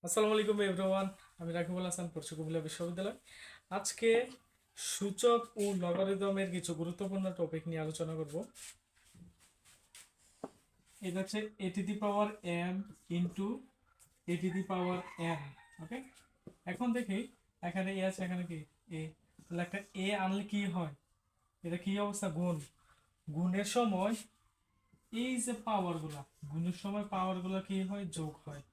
আসসালামু আলাইকুম এভরিওয়ান। আমি রাকিবুল হাসান, পড়ছি কুমিল্লা বিশ্ববিদ্যালয়। আজকে সূচক ও লগারিদমের কিছু গুরুত্বপূর্ণ টপিক নিয়ে আলোচনা করব। এটা হচ্ছে A to the power M into A to the power N. Okay, এখন দেখি এখানে এ আছে, এখানে কি এ, তাহলে একটা এ আনলে কি হয়, এটা কি অবস্থা, গুণ। গুণের সময় এই যে পাওয়ারগুলা, গুণের সময় পাওয়ারগুলা কি হয়, যোগ হয়।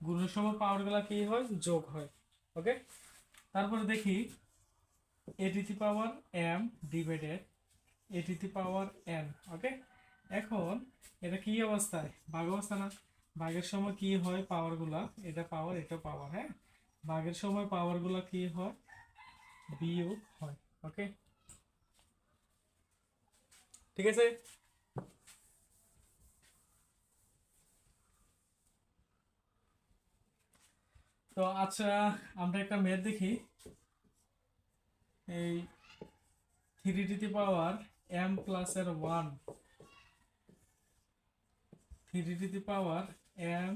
গুণের সময় পাওয়ারগুলা কি হয়, যোগ হয়। ওকে, তারপরে দেখি A to the power M divided A to the power N. Okay, এখন এটা কি অবস্থায়, ভাগ অবস্থা না? ভাগের সময় কি হয়, পাওয়ারগুলা, এটা পাওয়ার এটা পাওয়ার, হ্যাঁ, ভাগের সময় পাওয়ারগুলা কি হয়, বিয়োগ হয়। ওকে, ঠিক আছে। তো আচ্ছা, আমরা একটা ম্যাথ দেখি। এই three to the power M plus এর one, three to the power M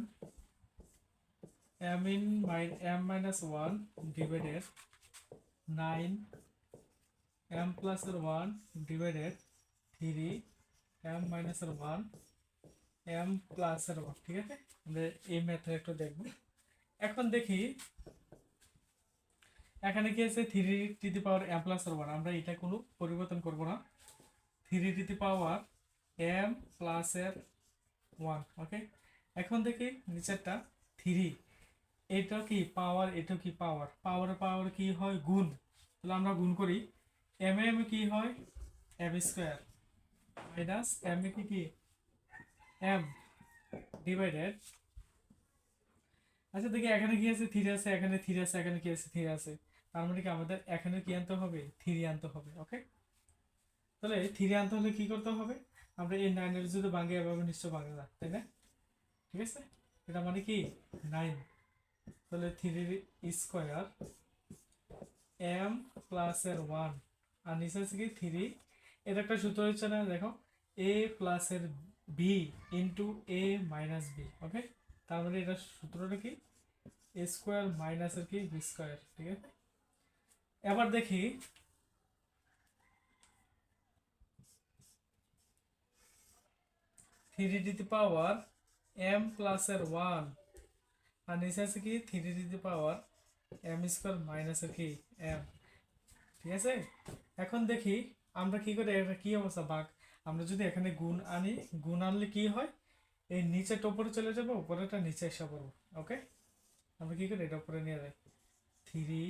M minus one divided nine M plus এর one divided three M minus এর ওয়ান এম প্লাস এর ওয়ান। ঠিক আছে, আমরা এই ম্যাথড একটু দেখবো। এখন দেখি এখানে কি আছে, three to the power M plus এর ওয়ান, আমরা এটা কোনো পরিবর্তন করব না। Three to the power M plus এর ওয়ান। ওকে, এখন দেখি নিচেরটা থ্রি, এটা কি পাওয়ার, এটা কি পাওয়ার, পাওয়ার পাওয়ার কি হয়, গুণ। তাহলে আমরা গুণ করি, এম এম কি হয়, M square minus M A কি এম ডিভাইডেড। আচ্ছা দেখি এখানে কি আছে, থ্রি আছে, এখানে থ্রি আছে, এখানে কি আছে, থ্রি আছে। তার মানে কি আমাদের এখানে কি আনতে হবে, থ্রি আনতে হবে। ওকে, তাহলে থ্রি আনতে হলে কি করতে হবে, আমরা এই নাইনের যদি ভাঙে এভাবে নিশ্চয় ভাঙে না, তাই না? ঠিক আছে, এটা মানে কি নাইন। তাহলে থ্রি স্কোয়ার এম প্লাস এর ওয়ান, আর নিচে আছে কি থ্রি। এটা একটা সূত্র হচ্ছে না, দেখো, এ প্লাস এর বি ইন্টু এ মাইনাস বি। ওকে, তার মানে এটা সূত্রটা কি, এ স্কোয়ার মাইনাস এর কি বি স্কোয়ার। ঠিক আছে, এবার দেখি three to the power M plus এর ওয়ান, আর নিচে আছে কি three to the power M square minus এর কি এম। ঠিক আছে, এখন দেখি আমরা কি করে, এটা কি অবস্থা, ভাগ। আমরা যদি এখানে গুণ আনি, গুণ আনলে কি হয়, এই নিচেটা উপরে চলে যাবো, উপরেটা নিচে এসে পড়বো। ওকে, আমরা কি করি, এটা উপরে নিয়ে যাই, থ্রি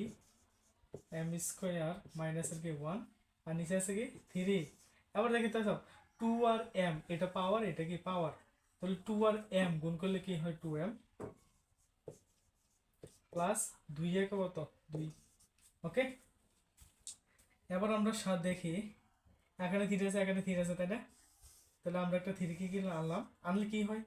এম স্কোয়ার মাইনাস এর কি ওয়ান, আর নিচে আছে কি থ্রি। আবার দেখি তো, টু আর এম, এটা পাওয়ার এটা কি পাওয়ার, তাহলে টু আর এম গুণ করলে কি হয়, টু এম প্লাস দুই একে কত, দুই। ওকে, এবার আমরা দেখি এখানে থ্রি আছে, এখানে থ্রি আছে, তাই না? তাহলে আমরা একটা থ্রি কি আনলাম, আনলে কি হয়,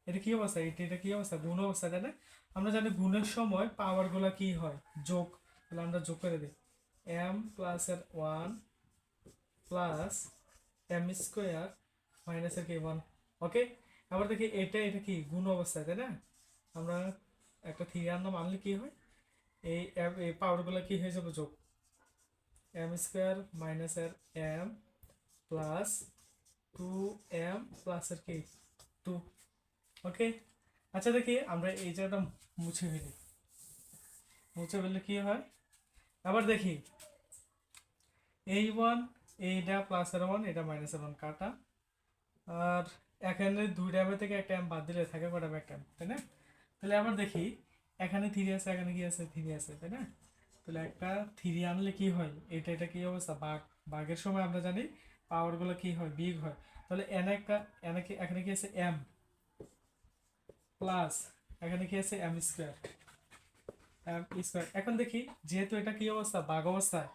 এটা কি অবস্থা, এটা কি অবস্থা, গুণ অবস্থা, তাই না? আমরা জানি গুণের সময় পাওয়ার গুলা কি হয়, যোগ। তাহলে আমরা যোগ করে দিই, এম প্লাস এর one plus M square minus এর কি ওয়ান। ওকে, আবার দেখি এটা এটা কি গুণ অবস্থায়, তাই না? আমরা একটা থ্রি আনলাম, আনলে কি হয়, এই পাওয়ার গুলা কি হয়ে যাবে, যোগ। এম স্কোয়ার মাইনাস এর M plus two M plus এর কি টু। ওকে, আচ্ছা দেখি আমরা এই জায়গাটা মুছে ফেলি, মুছে ফেললে কি হয়, আবার দেখি এই ওয়ান, এইটা প্লাস এর ওয়ান, এটা মাইনাস এর ওয়ান কাটা, আর এখানে দুইটা এম থেকে একটা এম বাদ দিলে থাকে কটা, একটা এম, তাই না? তাহলে আবার দেখি এখানে থ্রি আছে, এখানে কি আছে, থ্রি আছে, তাই না? তাহলে একটা থ্রি আনলে কি হয়, এটা এটা কি অবস্থা, ভাগ। ভাগের সময় আমরা জানি পাওয়ার গুলো কি হয়, বিগ হয়। তাহলে এন একটা, এখানে কি আছে এম প্লাস এখানে কি আছে এম স্কোয়ার, এম স্কোয়ার। এখন দেখি যেহেতু এটা কি অবস্থা, ভাগ অবস্থায়,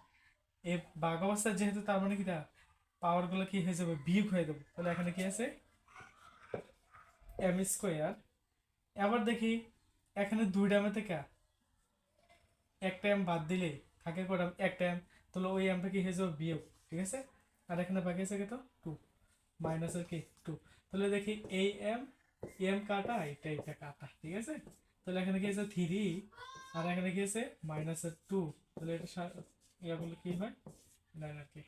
এই ভাগ অবস্থায় যেহেতু, তার মানে কি পাওয়ার গুলো কি হয়ে যাবে, বিয়োগ হয়ে যাবে। তাহলে এখানে কি আছে এম স্কোয়ার। এবার দেখি এখানে দুইটা এম থেকে একটা এম বাদ দিলে থাকে কটা, একটা এম। তাহলে ওই এমটা কি হয়ে যাবে, বিয়োগ। ঠিক আছে, আর এখানে বাকি আছে কত, টু মাইনাসের কি টু। তাহলে দেখি এই এম, এম কাটা, এটা এটা কাটা। ঠিক আছে, তাহলে এখানে কি আছে 3 আর এখানে কি আছে -2, তাহলে এটা ইয়া করলে কি হয় 9 আর কি।